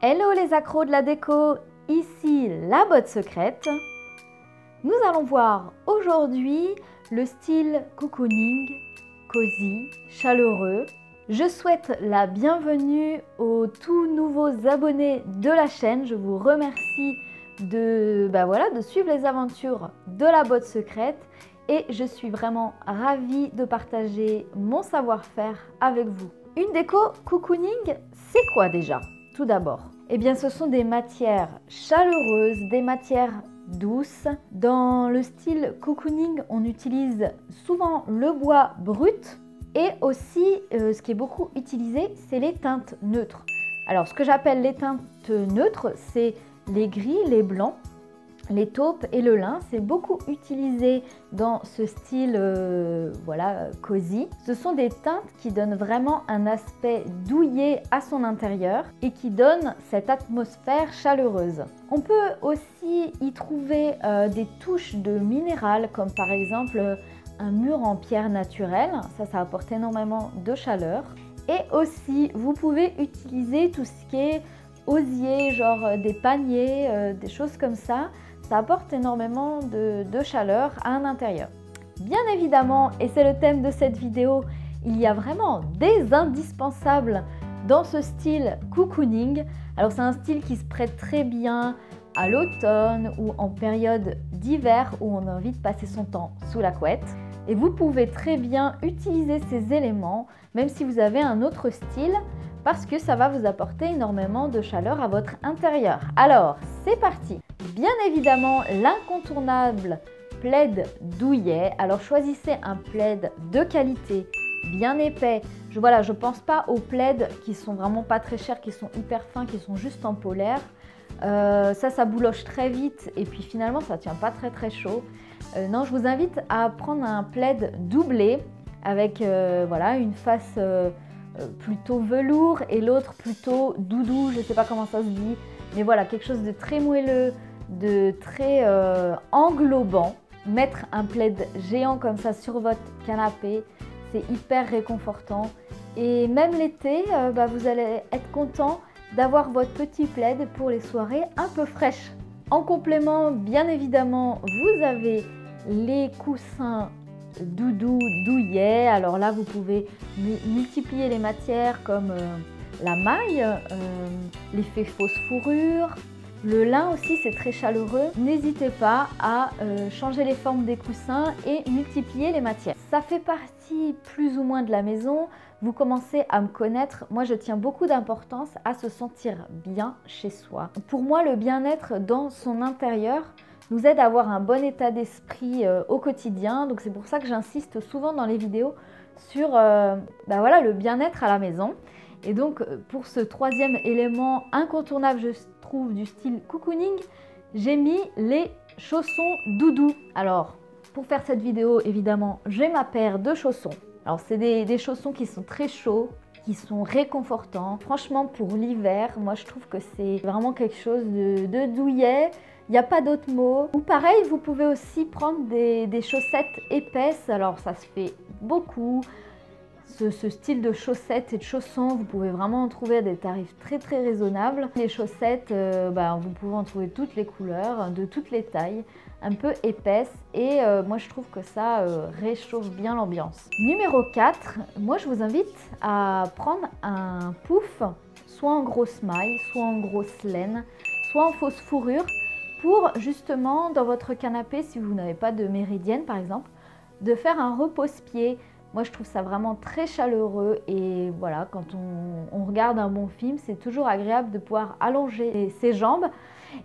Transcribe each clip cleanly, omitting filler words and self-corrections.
Hello les accros de la déco, ici la botte secrète. Nous allons voir aujourd'hui le style cocooning, cosy, chaleureux. Je souhaite la bienvenue aux tout nouveaux abonnés de la chaîne. Je vous remercie de suivre les aventures de la botte secrète et je suis vraiment ravie de partager mon savoir-faire avec vous. Une déco cocooning, c'est quoi déjà? Tout d'abord, eh bien ce sont des matières chaleureuses, des matières douces. Dans le style cocooning, on utilise souvent le bois brut et aussi, ce qui est beaucoup utilisé, c'est les teintes neutres. Alors ce que j'appelle les teintes neutres, c'est les gris, les blancs, les taupes et le lin. C'est beaucoup utilisé dans ce style cosy. Ce sont des teintes qui donnent vraiment un aspect douillet à son intérieur et qui donnent cette atmosphère chaleureuse. On peut aussi y trouver des touches de minéral, comme par exemple un mur en pierre naturelle. Ça apporte énormément de chaleur. Et aussi, vous pouvez utiliser tout ce qui est osier, genre des paniers, des choses comme ça. Ça apporte énormément de chaleur à un intérieur. Bien évidemment, et c'est le thème de cette vidéo, il y a vraiment des indispensables dans ce style cocooning. Alors c'est un style qui se prête très bien à l'automne ou en période d'hiver où on a envie de passer son temps sous la couette. Et vous pouvez très bien utiliser ces éléments, même si vous avez un autre style, parce que ça va vous apporter énormément de chaleur à votre intérieur. Alors, c'est parti! Bien évidemment, l'incontournable plaid douillet. Alors, choisissez un plaid de qualité, bien épais. Je pense pas aux plaids qui sont vraiment pas très chers, qui sont hyper fins, qui sont juste en polaire. Ça bouloche très vite et puis finalement, ça tient pas très chaud. Non, je vous invite à prendre un plaid doublé avec une face plutôt velours et l'autre plutôt doudou, je ne sais pas comment ça se dit, mais voilà, quelque chose de très moelleux, de très englobant. Mettre un plaid géant comme ça sur votre canapé, c'est hyper réconfortant. Et même l'été, vous allez être content d'avoir votre petit plaid pour les soirées un peu fraîches. En complément, bien évidemment, vous avez les coussins doudou, douillet. Alors là, vous pouvez multiplier les matières comme la maille, l'effet fausse fourrure. Le lin aussi, c'est très chaleureux. N'hésitez pas à changer les formes des coussins et multiplier les matières. Ça fait partie plus ou moins de la maison. Vous commencez à me connaître. Moi, je tiens beaucoup d'importance à se sentir bien chez soi. Pour moi, le bien-être dans son intérieur nous aide à avoir un bon état d'esprit au quotidien. Donc c'est pour ça que j'insiste souvent dans les vidéos sur le bien-être à la maison. Et donc pour ce troisième élément incontournable, je trouve, du style cocooning, j'ai mis les chaussons doudou. Alors pour faire cette vidéo, évidemment, j'ai ma paire de chaussons. Alors c'est des chaussons qui sont très chauds, qui sont réconfortants. Franchement, pour l'hiver, moi je trouve que c'est vraiment quelque chose de douillet. Il n'y a pas d'autre mot. Ou pareil, vous pouvez aussi prendre des chaussettes épaisses. Alors ça se fait beaucoup. Ce style de chaussettes et de chaussons, vous pouvez vraiment en trouver à des tarifs très raisonnables. Les chaussettes, vous pouvez en trouver toutes les couleurs, de toutes les tailles, un peu épaisses. Et moi je trouve que ça réchauffe bien l'ambiance. Numéro 4, moi je vous invite à prendre un pouf, soit en grosse maille, soit en grosse laine, soit en fausse fourrure, pour justement dans votre canapé, si vous n'avez pas de méridienne par exemple, de faire un repose-pied. Moi je trouve ça vraiment très chaleureux et voilà, quand on regarde un bon film, c'est toujours agréable de pouvoir allonger ses jambes.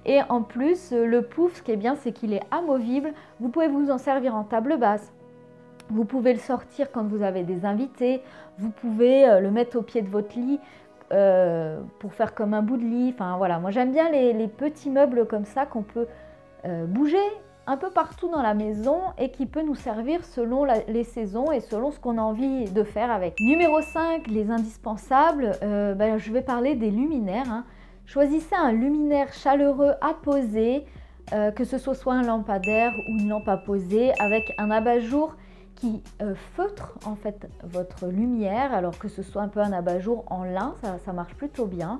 Et en plus, le pouf, ce qui est bien, c'est qu'il est amovible. Vous pouvez vous en servir en table basse. Vous pouvez le sortir quand vous avez des invités. Vous pouvez le mettre au pied de votre lit pour faire comme un bout de lit. Enfin voilà, moi j'aime bien les petits meubles comme ça qu'on peut bouger un peu partout dans la maison et qui peut nous servir selon les saisons et selon ce qu'on a envie de faire avec. Numéro 5, les indispensables, je vais parler des luminaires. Choisissez un luminaire chaleureux à poser, que ce soit un lampadaire ou une lampe à poser avec un abat-jour qui feutre en fait votre lumière, alors que ce soit un peu un abat-jour en lin, ça marche plutôt bien.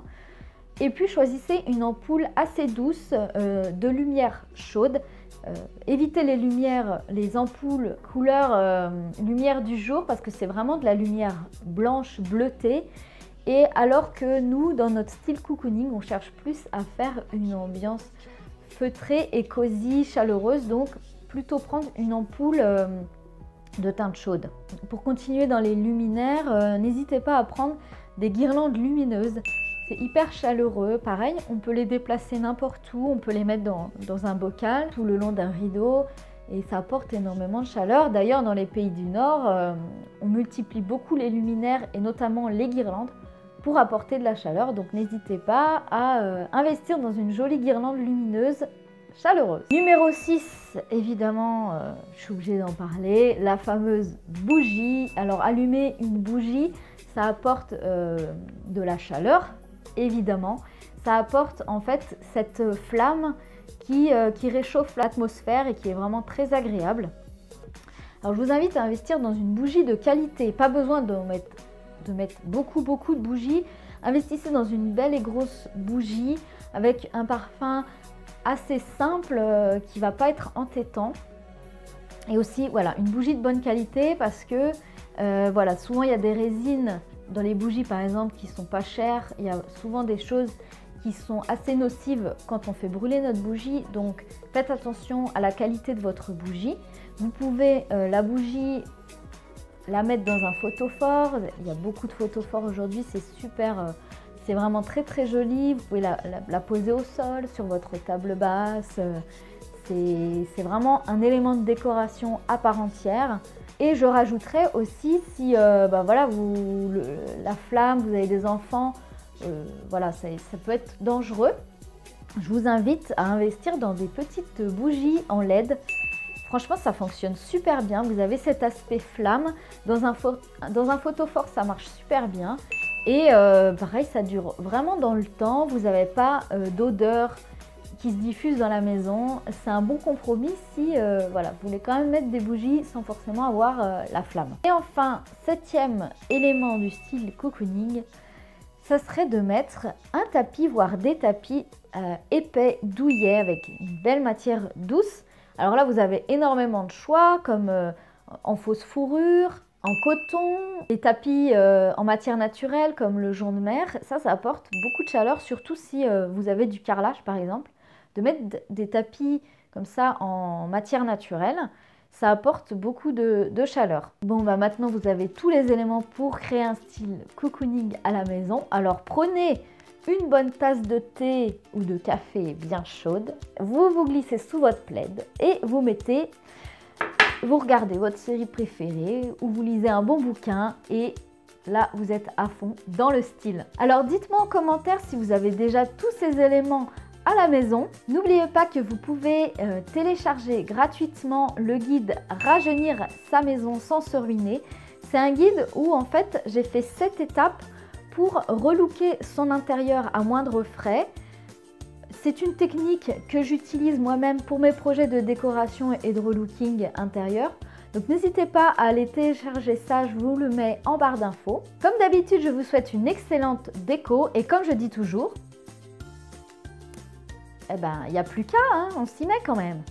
Et puis choisissez une ampoule assez douce de lumière chaude. Évitez les ampoules couleur lumière du jour parce que c'est vraiment de la lumière blanche bleutée. Et alors que nous, dans notre style cocooning, on cherche plus à faire une ambiance feutrée et cosy, chaleureuse. Donc plutôt prendre une ampoule de teinte chaude. Pour continuer dans les luminaires, n'hésitez pas à prendre des guirlandes lumineuses. C'est hyper chaleureux, pareil, on peut les déplacer n'importe où, on peut les mettre dans un bocal, tout le long d'un rideau, et ça apporte énormément de chaleur. D'ailleurs, dans les pays du Nord, on multiplie beaucoup les luminaires et notamment les guirlandes pour apporter de la chaleur. Donc n'hésitez pas à investir dans une jolie guirlande lumineuse chaleureuse. Numéro 6, évidemment, je suis obligée d'en parler, la fameuse bougie. Alors allumer une bougie, ça apporte de la chaleur. Évidemment, ça apporte en fait cette flamme qui réchauffe l'atmosphère et qui est vraiment très agréable. Alors je vous invite à investir dans une bougie de qualité, pas besoin de mettre beaucoup de bougies. Investissez dans une belle et grosse bougie avec un parfum assez simple qui va pas être entêtant. Et aussi voilà, une bougie de bonne qualité parce que voilà, souvent il y a des résines dans les bougies par exemple qui sont pas chères, il y a souvent des choses qui sont assez nocives quand on fait brûler notre bougie, donc faites attention à la qualité de votre bougie. Vous pouvez la bougie la mettre dans un photophore, il y a beaucoup de photophares aujourd'hui, c'est super, c'est vraiment très joli. Vous pouvez la poser au sol, sur votre table basse, c'est vraiment un élément de décoration à part entière. Et je rajouterais aussi, si voilà, la flamme, vous avez des enfants, voilà, ça peut être dangereux. Je vous invite à investir dans des petites bougies en LED. Franchement, ça fonctionne super bien. Vous avez cet aspect flamme. Dans un photophore, ça marche super bien. Et pareil, ça dure vraiment dans le temps. Vous n'avez pas d'odeur qui se diffuse dans la maison. C'est un bon compromis si voilà, vous voulez quand même mettre des bougies sans forcément avoir la flamme. Et enfin, 7e élément du style cocooning, ça serait de mettre un tapis, voire des tapis épais, douillets, avec une belle matière douce. Alors là, vous avez énormément de choix, comme en fausse fourrure, en coton, des tapis en matière naturelle, comme le jonc de mer. Ça apporte beaucoup de chaleur, surtout si vous avez du carrelage, par exemple. De mettre des tapis comme ça en matière naturelle, ça apporte beaucoup de chaleur. Bon, bah maintenant vous avez tous les éléments pour créer un style cocooning à la maison. Alors prenez une bonne tasse de thé ou de café bien chaude, vous glissez sous votre plaid et vous regardez votre série préférée ou vous lisez un bon bouquin et là vous êtes à fond dans le style. Alors dites-moi en commentaire si vous avez déjà tous ces éléments à la maison. N'oubliez pas que vous pouvez télécharger gratuitement le guide Rajeunir sa maison sans se ruiner. C'est un guide où en fait j'ai fait 7 étapes pour relooker son intérieur à moindre frais. C'est une technique que j'utilise moi-même pour mes projets de décoration et de relooking intérieur. Donc n'hésitez pas à aller télécharger ça, je vous le mets en barre d'infos. Comme d'habitude, je vous souhaite une excellente déco et comme je dis toujours, eh ben, il n'y a plus qu'à, hein, on s'y met quand même.